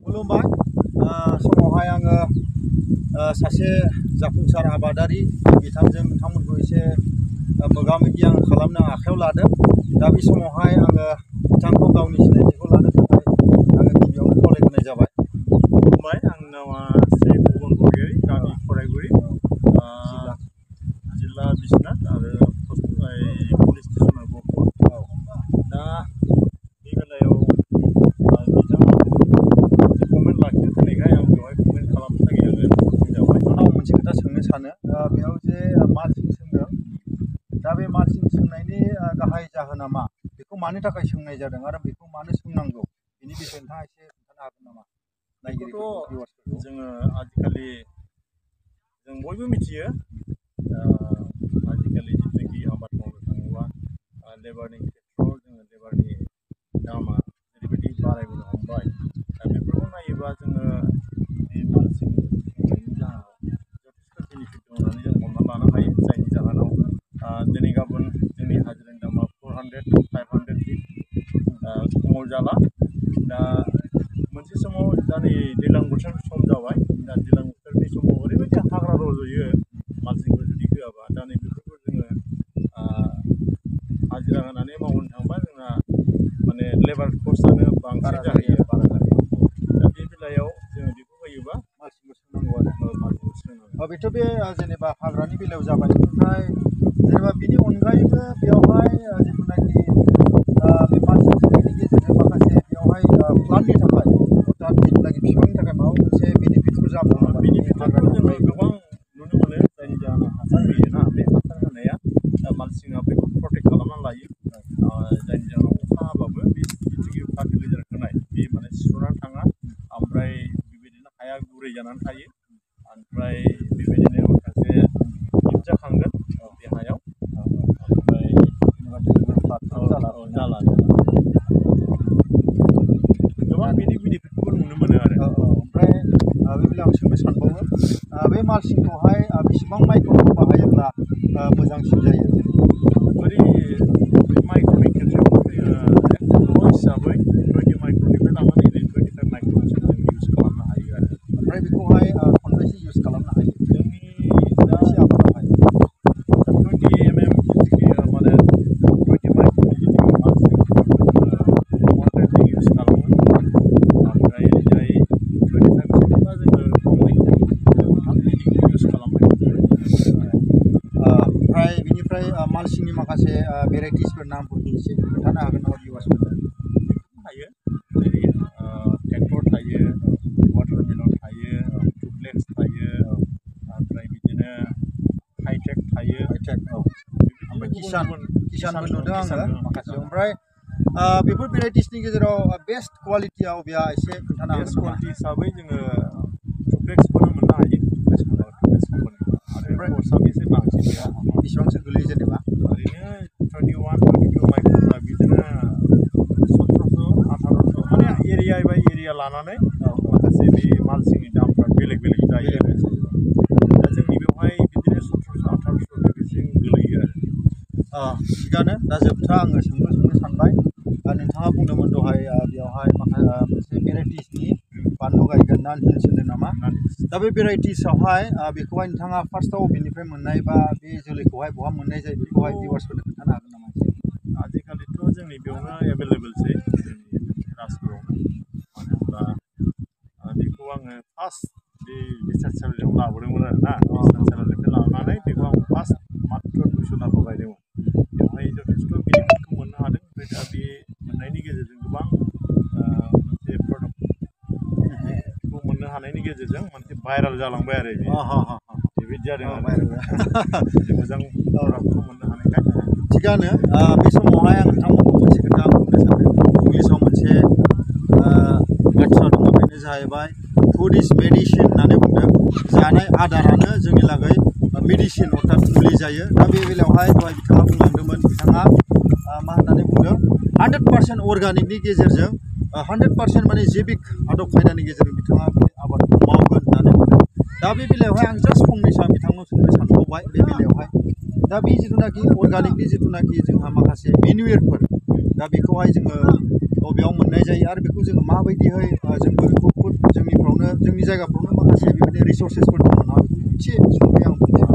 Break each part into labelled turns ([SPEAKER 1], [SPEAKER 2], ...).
[SPEAKER 1] खुलुमबाय समावहाय आङो सासे जाफुंसार आबादारि बिथांजों नोंथांमोनखौ एसे मोगा मोगि आं खालामनो आखायाव लादों। दा बे समावहाय आङो बिथांखौ गावनि सिनायथिखौ लानो थाखाय आङो गिबियावनो खावलायग्रोनाय जाबाय।
[SPEAKER 2] खुलुमबाय, आंनि नामा श्री भुबन बरगयारी, गामि फरायगुरि, जिल्ला बिश्वनाथ आरो पुलिस स्टेसना गहपुर। दा बे बेलायाव बिथाङा कमेन्ट लाखिनो थिननायखाय आं बेवहाय कमेन्ट खालामनो थाखाय आङो बुंजाबाय।
[SPEAKER 1] आंनाव मोनसे खोथा सोंनो सानो, बेयाव जे माल्चिं सोंदों, दा बे माल्चिं सोंनायनि गाहाय जाहोना मा? बेखौ मानि थाखाय सोंनाय जादों आरो बेखौ मानो सोंनांगौ? बेनि बिषय नोंथाङा एसे खोन्थानो हागोन नामा?
[SPEAKER 2] बेखौथ' जोङो आजिखालि जों बयबो मिथियो, आजिखालि जिथुनाखि आबाद मावनो थाङोबा लेबारनि खेथ्रआव जोङो लेबारनि दामा जेरैबायदि बारायबोनो हमबाय। दा बेफोरखौ नायोबा जोङो बे माल्चिं सोंनायनि जाहोनाव जथेस्थ' बेनिफिट दं होननानै जों हमना लानो हायो। जायनि जाहोनाव दिनै गाबोन जोंनि हाजिरानि दामा 400, 500 खमाव जाला। दा मोनसे समाव दा नै दैज्लां बोथोर सम जाबाय। दा दैज्लां बोथोरनि समाव ओरैबायदि हाग्रा रज'यो माल्चिंखौ जुदि होआबा। दा नै बेफोरखौ जोङो हाजिरा होनानै मावनो थांबा जोंहा माने लेबार कस्टआनो बांसिन जाहैयो, बारा जाहैयो। दा बे बेलायाव जोङो बेखौ होयोबा
[SPEAKER 1] माल्चिंखौ सोंनांगौ आरो
[SPEAKER 2] माल्चिंखौ सोंनांगौ।
[SPEAKER 1] बेथ' बे जेनेबा हाग्रानि बेलायाव जाबाय। ओमफ्राय जेनेबा बिनि अनगायैबो बेयावहाय जिथुनाखि बे माल्चिं सोंनायनि गेजेरजों माखासे बेयावहाय प्लान्टनि थाखाय अर्थात जिथुनाखि बिफांनि थाखाय माबा मोनसे बेनिफिटफोर जाबावो नामा?
[SPEAKER 2] बेनिफिटआथ' जोङो गोबां नुनो मोनो। जायनि जाहोनाव हासार होयोना, बे हासार होनाया माल्चिंआ बेखौ प्रटेक्ट खालामना लायो। जायनि जाहोनाव अखा हाबाबो बे जिथुनाखि फार्टिलाइजार होनाय बे माने सुस्र'नानै थाङा। ओमफ्राय बेबायदिनो हाया गुरै जानानै थायो। ओमफ्राय बेबायदिनो माखासे हिट जाखांगोन बे हायाव। ओमफ्राय जाला गोबां बिदि बेनिफिटखौबो नुनो मोनो आरो।
[SPEAKER 1] ओमफ्राय बे बेलायाव आं सोंनो सानबावो, बे माल्चिंखौहाय बेसेबां माइक्र'न बाहायोब्ला मोजांसिन जायो?
[SPEAKER 2] ओरै बे माइक्र'नि खेथ्रआव जोङो हिसाबै 20 माइक्र'निफ्राय लानानै 25 माइक्र'नसिम जों इउज खालामनो हायो आरो।
[SPEAKER 1] ओमफ्राय बेखौहाय खनबेसे इउज खालामनो हायो
[SPEAKER 2] जोंनि दा
[SPEAKER 1] मोनसे आबादावहाय?
[SPEAKER 2] 20 जिथुखि माने 20 माइक्र'ननि जिथुखि माल्चिं बेखौ जोङो 1 टाइम जों इउज खालामो। ओमफ्राय ओरैजाय 25%बा जोङो खननै खनथाम बिदि इउज खालामनायखौ जोङो नुनो मोनो आरो।
[SPEAKER 1] ओमफ्राय बिनिफ्राय माल्चिंनि माखासे भेराइटिसफोर नामफोरखौ एसे खोन्थानो हागोन नामा भिउवार्सफोरनो?
[SPEAKER 2] बेखौनो हायो, जेरै ट्रेक्टर थायो, वाटारमेलन थायो, डुप्लेक्स थायो, ओमफ्राय बिदिनो हाइटेक थायो।
[SPEAKER 1] ओमफ्राय किसानबो नुदों आङो माखासे। ओमफ्राय बेफोर भेराइटिसनि गेजेराव बेस्ट कुवालिटिया बबेया एसे खोन्थानो हागोन
[SPEAKER 2] बेस्ट
[SPEAKER 1] नामा?
[SPEAKER 2] कुवालिटि हिसाबै जोङो डुप्लेक्सखौनो मोननो हायो। डुप्लेक्स कम्पानिखौ आरो
[SPEAKER 1] ओमफ्राय
[SPEAKER 2] खरसाबो एसे बांसिन बेहा।
[SPEAKER 1] बेसेबांसो गोलैयो जेनेबा?
[SPEAKER 2] ओरैनो 21, 22 माइक्र'नफोरा बिदिनो 1700, 1800 माने एरिया बाय एरिया लानानै माखासे बे माल्चिंनि दामफ्रा बेलेग बेलेग जायो आरो। दा जोंनि बेवहाय बिदिनो 1700, 1800 बेबायदिसिम गोलैयो आरो।
[SPEAKER 1] थिगानो। दा जोबथा आङो सोंनो सानबाय, नोंथाङा बुंदोंमोन दहाय बेयावहाय मोनसे भेराइटिसनि बानलु गायगोन, नान हिल्स होनदों नामा? दा बे भेराइटिसावहाय बेखौहाय नोंथाङा फार्स्टआव बबेनिफ्राय मोननाय बा बे जोलैखौहाय बहा मोननाय जायो बेखौहाय भिउवार्सफोरनो खोन्थानो हागोन नामा एसे?
[SPEAKER 2] आजिखालिथ' जोंनि बेयावनो एभेलेबेलसै, जोंनि राजपुरावनो। मानो होनब्ला बेखौ आङो फार्स्ट बे रिसार्च सेनेलजों लाबोदोंमोन आरोना। रिसार्च सेनेलनिफ्राय लाबोनानै बेखौ आं फार्स्ट मात्र 200 दालाव गायदोंमोन। बेवहाय जथेस्थ' बेनिफिटखौ मोननो हादों। ओमफ्राय दा बे मोननायनि गेजेरजों गोबां मोनसे प्रडाक्टखौ मोननो हानायनि गेजेरजों मोनसे भाइरेल जालांबाय आरो बेबायदि जादों आरो। मोजां प्रडाक्टखौ मोननो हानायखाय।
[SPEAKER 1] थिगानो। बे समावहाय आं नोंथांमोनखौ मोनसे खोथा बुंनो सानो। इंलिसाव मोनसे बाथ्रा दङ, बेनो जाहैबाय फुड इज मेडिसिन होननानै बुंदों। जानाय आदारानो जोंनि लागै मेडिसिन, अर्थात मुलि जायो। दा बे बेलायावहाय दहाय बिथाङा बुंलांदोंमोन, बिथाङा मा होननानै बुंदों, 100% अर्गानिकनि गेजेरजों 100% माने जैबिक आदब खायदानि गेजेरजों बिथाङा बे आबादखौ मावगोन होननानै बुंदों। दा बे बेलायावहाय आं जास्ट फंनैसो बिथांनाव सोंनो सानबावबाय बे बेलायावहाय। दा बे जिथुनाखि अर्गानिकनि जिथुनाखि जोंहा माखासे मेनुवेरफोर, दा बेखौहाय जोङो बबेयाव मोननाय जायो आरो बेखौ जोङो माबायदिहाय जोंबो बेखौ खुद जायगाफ्रावनो माखासे बेबायदि रिसर्सेसफोर दङ नामा एसे सुंद'यै आं बुंनोसै।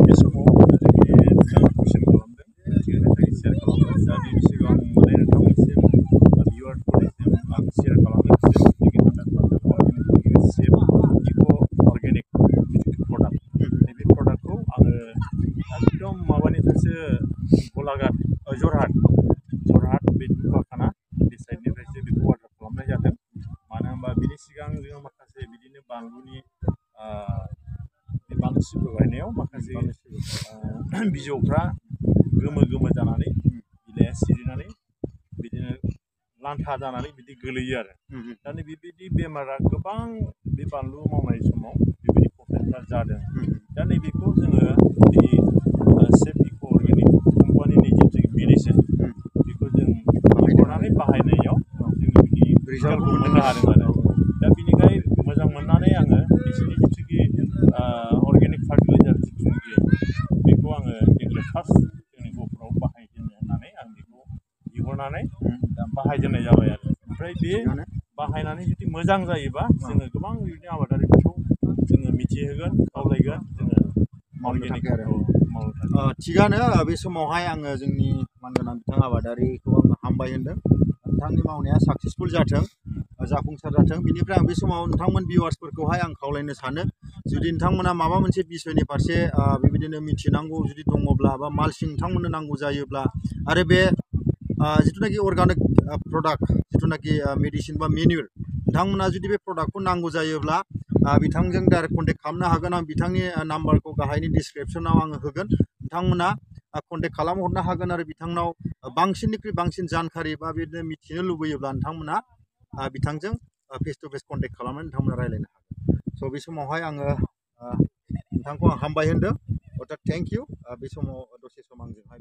[SPEAKER 2] बे समाव जोंनि नोंथाङा कुइसन खालामदों थिगैनो सेयार खालामदों दा बेनि सिगां माने नोंथांमोनसिम भिउवार्सफोरनिसिम आं सेयार खालामनो गोसो जिथुखि 100% अर्गेनिक सेफ इक' अर्गेनिक जिथुखि प्रडाक्ट नैबे प्रडाक्टखौ आङो एकदम माबानिफ्रायसो गलाघाट जरहाट बे दुखाखाना बे साइडनिफ्रायसो बेखौ अर्डार खालामनाय जादों मानो होनबा बिनि सिगां जोङो माखासे बिदिनो बानलुनि बे बानलु सिब्र गायनायाव माखासे बिजौफ्रा गोमो जानानै बिलाइया सिरिनानै बिदिनो लान्था जानानै बिदि गोलैयो आरो दा नै बेबायदि बेमारा गोबां बे बानलु मावनाय समाव बेबायदि प्रब्लेमफ्रा जादों दा नैबेखौ जोङो बे सेफ इक' अर्गेनिक कम्पानिनि जिथु मेडिसिन बेखौ जों हरनानै बाहायनायाव जोङो बिदि रिजाल्टखौ मोननो हादों आरो दा बिनिखाय मोजां मोननानै आङो बिसोरनि जिथुखि अर्गेनिक फार्टिलाइजार जिथुनाखि बेखौ आङो देग्लाय फार्स्ट जोंनि गफुराव बाहायजेननो होननानै आं बेखौ बिहरनानै दा बाहायजेननाय जाबाय आरो ओमफ्राय बे बाहायनानै जुदि मोजां जायोबा जोङो गोबां बिदिनो आबादारिफोरखौ जोङो मिथिहोगोन खावलायगोन जोङो अर्गेनिक मावनो थाखाय
[SPEAKER 1] थिगानो बे समावहाय आङो जोंनि मानगोनां बिथां आबादारिखौ आङो हामबाय होनदों नोंथांनि मावनाया साक्सेसफुल जाथों जाफुंसार जाथों बिनिफ्राय आं बे समाव नोंथांमोन भिउवार्सफोरखौहाय आं खावलायनो सानो जुदि नोंथांमोना माबा मोनसे बिसयनि फारसे बेबायदिनो मिथिनांगौ जुदि दङब्ला बा मालसिं नोंथांमोननो नांगौ जायोब्ला आरो बे जिथुनाखि अर्गानिक प्रडाक्ट जिथुनाखि मेडिसिन बा मेन्युर नोंथांमोना जुदि बे प्रडाक्टखौ नांगौ जायोब्ला बिथांजों डाइरेक्ट कन्टेक्ट खालामनो हागोन आं बिथांनि नाम्बारखौ गाहायनि डिसक्रिपसनाव आङो होगोन नोंथांमोना कन्टेक्ट खालामहरनो हागोन आरो बिथांनाव बांसिननिख्रुइ बांसिन जानकारी बा बिदिनो मिथिनो लुबैयोब्ला नोंथांमोना बिथांजों फेस टु फेस कन्टेक्ट खालामनानै नोंथांमोना रायज्लायनो हागोन स' बे समावहाय आङो नोंथांखौ आं हामबाय होनदों अर्थात थेंक इउ बे समाव दसे सम आंजोंहाय